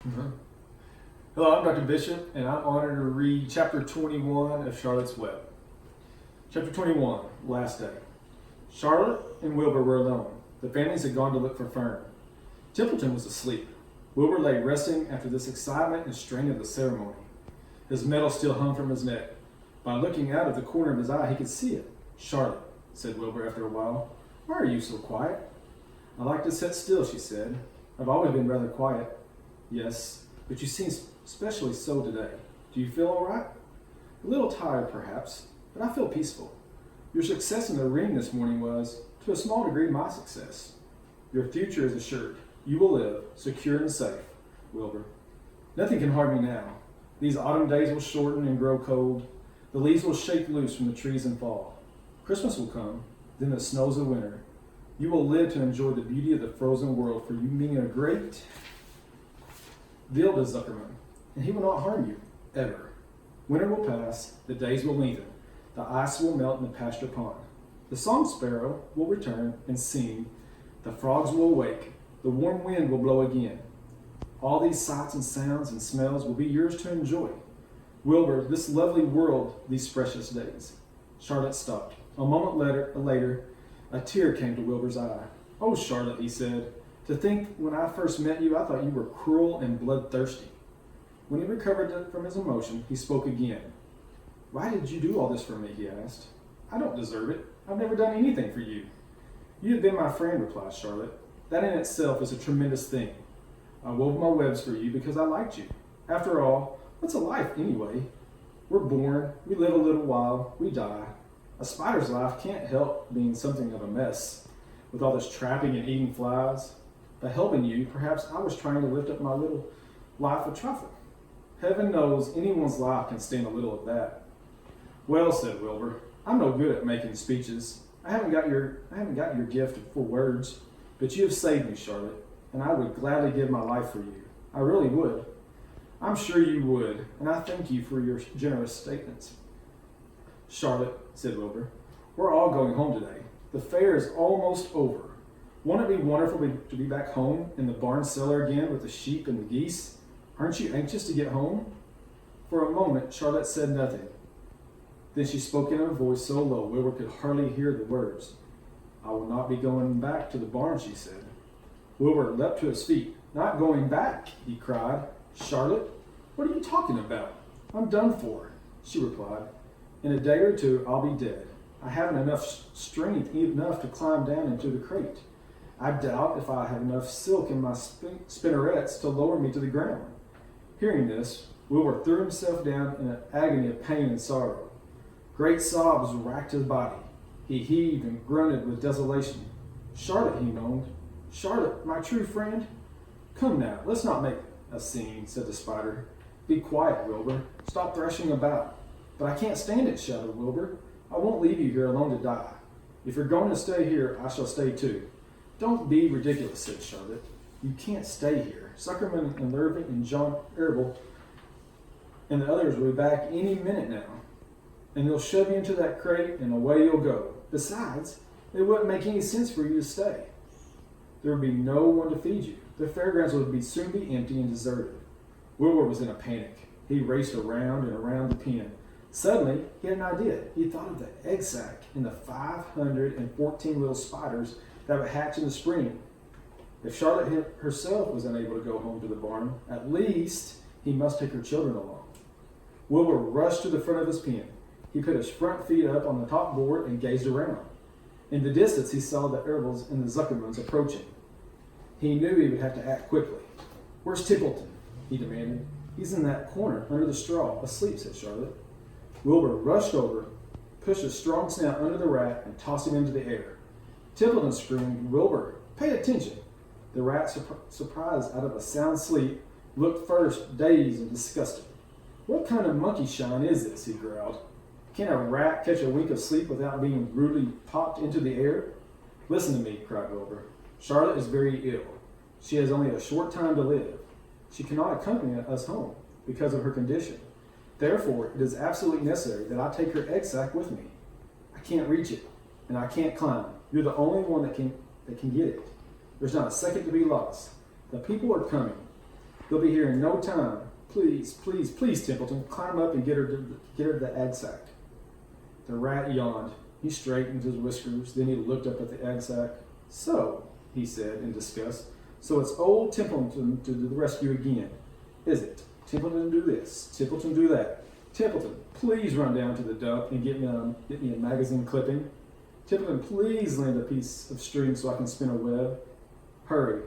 Mhm. Hello, I'm Dr. Bishop, and I'm honored to read chapter 21 of Charlotte's Web. Chapter 21, last day. Charlotte and Wilbur were alone. The families had gone to look for Fern. Templeton was asleep. Wilbur lay resting after this excitement and strain of the ceremony. His medal still hung from his neck. By looking out of the corner of his eye, he could see it. "Charlotte," said Wilbur after a while, "why are you so quiet?" "I like to sit still," she said. "I've always been rather quiet." "Yes, but you seem especially so today. Do you feel all right?" "A little tired, perhaps, but I feel peaceful. Your success in the ring this morning was, to a small degree, my success. Your future is assured. You will live, secure and safe, Wilbur. Nothing can harm me now. These autumn days will shorten and grow cold. The leaves will shake loose from the trees and fall. Christmas will come, then the snows of winter. You will live to enjoy the beauty of the frozen world, for you mean a great deal to Zuckerman, and he will not harm you, ever. Winter will pass, the days will lengthen, the ice will melt in the pasture pond. The song sparrow will return and sing, the frogs will awake, the warm wind will blow again. All these sights and sounds and smells will be yours to enjoy. Wilbur, this lovely world, these precious days." Charlotte stopped. A moment later, a tear came to Wilbur's eye. "Oh, Charlotte," he said, "to think when I first met you, I thought you were cruel and bloodthirsty." When he recovered from his emotion, he spoke again. "Why did you do all this for me?" he asked. "I don't deserve it. I've never done anything for you." "You have been my friend," replied Charlotte. "That in itself is a tremendous thing. I wove my webs for you because I liked you. After all, what's a life anyway? We're born, we live a little while, we die. A spider's life can't help being something of a mess, with all this trapping and eating flies. By helping you, perhaps I was trying to lift up my little life a trifle. Heaven knows anyone's life can stand a little of that." "Well," said Wilbur, "I'm no good at making speeches. I haven't got your gift for words, but you have saved me, Charlotte, and I would gladly give my life for you. I really would." "I'm sure you would, and I thank you for your generous statements." "Charlotte," said Wilbur, "we're all going home today. The fair is almost over. Won't it be wonderful to be back home in the barn cellar again with the sheep and the geese? Aren't you anxious to get home?" For a moment, Charlotte said nothing. Then she spoke in a voice so low Wilbur could hardly hear the words. "I will not be going back to the barn," she said. Wilbur leapt to his feet. "Not going back?" he cried. "Charlotte, what are you talking about?" "I'm done for," she replied. "In a day or two, I'll be dead. I haven't enough strength enough to climb down into the crate. I doubt if I have enough silk in my spinnerets to lower me to the ground." Hearing this, Wilbur threw himself down in an agony of pain and sorrow. Great sobs racked his body. He heaved and grunted with desolation. "Charlotte," he moaned. "Charlotte, my true friend." "Come now, let's not make a scene," said the spider. "Be quiet, Wilbur. Stop thrashing about." "But I can't stand it," shouted Wilbur. "I won't leave you here alone to die. If you're going to stay here, I shall stay too." "Don't be ridiculous," said Charlotte. "You can't stay here. Zuckerman and Irving and John Erbel and the others will be back any minute now. And they'll shove you into that crate and away you'll go. Besides, it wouldn't make any sense for you to stay. There would be no one to feed you. The fairgrounds would soon be empty and deserted." Wilbur was in a panic. He raced around and around the pen. Suddenly, he had an idea. He thought of the egg sack and the 514 little spiders that would hatch in the spring. If Charlotte herself was unable to go home to the barn, at least he must take her children along. Wilbur rushed to the front of his pen. He put his front feet up on the top board and gazed around. In the distance, he saw the Erbels and the Zuckermans approaching. He knew he would have to act quickly. "Where's Templeton?" he demanded. "He's in that corner, under the straw, asleep," said Charlotte. Wilbur rushed over, pushed a strong snout under the rat, and tossed him into the air. Templeton screamed, "Wilbur, pay attention!" The rat, surprised out of a sound sleep, looked first dazed and disgusted. "What kind of monkey shine is this?" he growled. "Can a rat catch a wink of sleep without being rudely popped into the air?" "Listen to me," cried Wilbur. "Charlotte is very ill. She has only a short time to live. She cannot accompany us home because of her condition. Therefore, it is absolutely necessary that I take her egg sack with me. I can't reach it, and I can't climb. You're the only one that can get it. There's not a second to be lost. The people are coming. They'll be here in no time. Please, please, please, Templeton, climb up and get her to the egg sack. The rat yawned. He straightened his whiskers. Then he looked up at the egg sack. So, he said in disgust, so it's old Templeton to do the rescue again, is it? Templeton do this, Templeton do that. Templeton, please run down to the dump and get me a magazine clipping. Templeton, please lend a piece of string so I can spin a web. Hurry,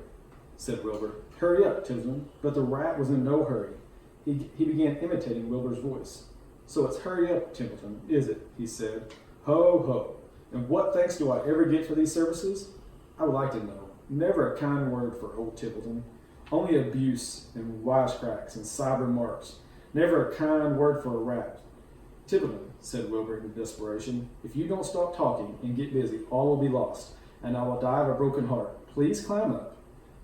said Wilbur. Hurry up, Templeton. But the rat was in no hurry. He began imitating Wilbur's voice. So it's hurry up, Templeton, is it? He said. Ho, ho. And what thanks do I ever get for these services? I would like to know. Never a kind word for old Templeton. Only abuse and wisecracks and side remarks. Never a kind word for a rat. Templeton, said Wilbur in desperation, if you don't stop talking and get busy, all will be lost, and I will die of a broken heart. Please climb up.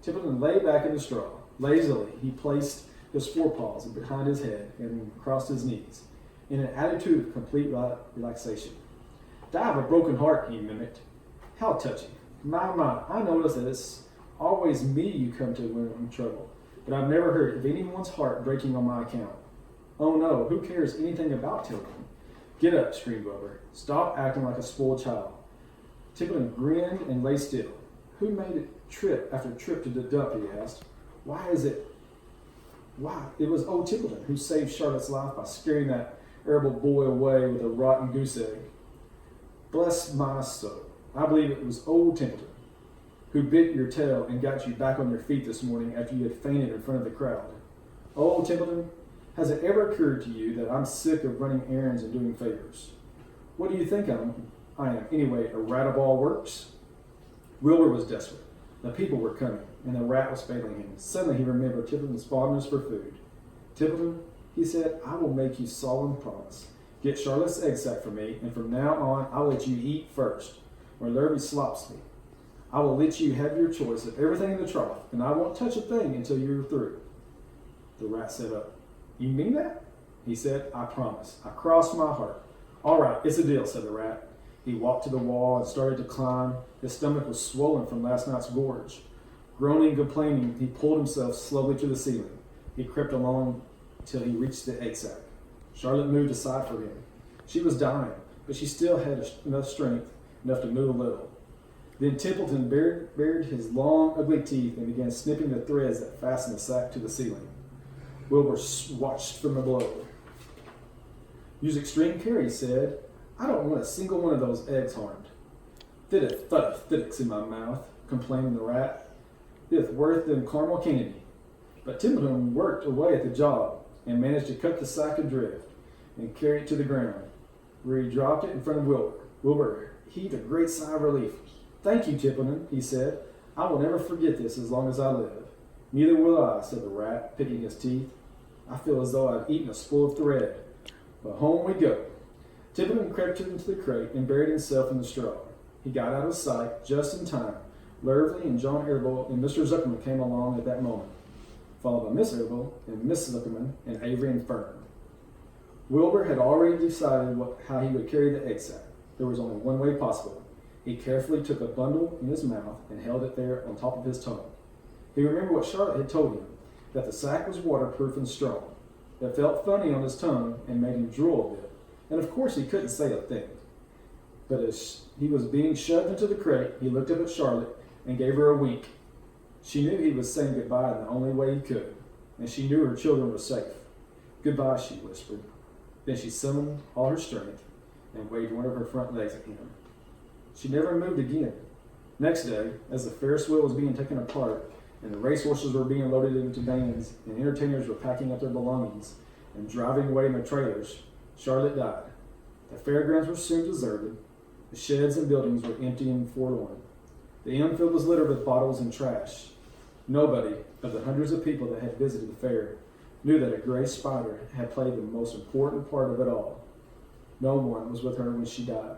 Templeton lay back in the straw. Lazily, he placed his forepaws behind his head and crossed his knees, in an attitude of complete relaxation. Die of a broken heart, he mimicked. How touching. My, I notice that it's always me you come to when I'm in trouble, but I've never heard of anyone's heart breaking on my account. Oh no, who cares anything about Templeton? Get up, screamed Wilbur. Stop acting like a spoiled child. Templeton grinned and lay still. Who made it trip after trip to the dump, he asked. Why? It was old Templeton who saved Charlotte's life by scaring that arable boy away with a rotten goose egg. Bless my soul. I believe it was old Templeton who bit your tail and got you back on your feet this morning after you had fainted in front of the crowd. Old Templeton, has it ever occurred to you that I'm sick of running errands and doing favors? What do you think I am? Anyway, a rat of all works? Wilbur was desperate. The people were coming, and the rat was failing him. Suddenly he remembered Templeton's fondness for food. Templeton, he said, I will make you solemn promise. Get Charlotte's egg sack for me, and from now on I'll let you eat first, or Larry slops me. I will let you have your choice of everything in the trough, and I won't touch a thing until you're through. The rat sat up. You mean that? He said, I promise. I cross my heart. All right, it's a deal, said the rat. He walked to the wall and started to climb. His stomach was swollen from last night's gorge. Groaning and complaining, he pulled himself slowly to the ceiling. He crept along till he reached the egg sack. Charlotte moved aside for him. She was dying, but she still had enough strength, enough to move a little. Then Templeton bared his long, ugly teeth and began snipping the threads that fastened the sack to the ceiling. Wilbur watched from below. Use extreme care, he said. I don't want a single one of those eggs harmed. Thiddicks in my mouth, complained the rat. It's worse than caramel candy. But Templeton worked away at the job and managed to cut the sack adrift and carry it to the ground, where he dropped it in front of Wilbur. Wilbur heaved a great sigh of relief. Thank you, Templeton, he said. I will never forget this as long as I live. Neither will I, said the rat, picking his teeth. I feel as though I'd eaten a spool of thread. But home we go. Templeton crept into the crate and buried himself in the straw. He got out of sight just in time. Lurvely and John Arable and Mr. Zuckerman came along at that moment, followed by Miss Arable and Miss Zuckerman and Avery and Fern. Wilbur had already decided how he would carry the egg sack. There was only one way possible. He carefully took a bundle in his mouth and held it there on top of his tongue. He remembered what Charlotte had told him, that the sack was waterproof and strong. It felt funny on his tongue and made him drool a bit. And of course he couldn't say a thing. But as he was being shoved into the crate, he looked up at Charlotte and gave her a wink. She knew he was saying goodbye in the only way he could, and she knew her children were safe. Goodbye, she whispered. Then she summoned all her strength and waved one of her front legs at him. She never moved again. Next day, as the Ferris wheel was being taken apart, and the racehorses were being loaded into vans, and entertainers were packing up their belongings and driving away in their trailers, Charlotte died. The fairgrounds were soon deserted. The sheds and buildings were empty and forlorn. The infield was littered with bottles and trash. Nobody, of the hundreds of people that had visited the fair, knew that a gray spider had played the most important part of it all. No one was with her when she died.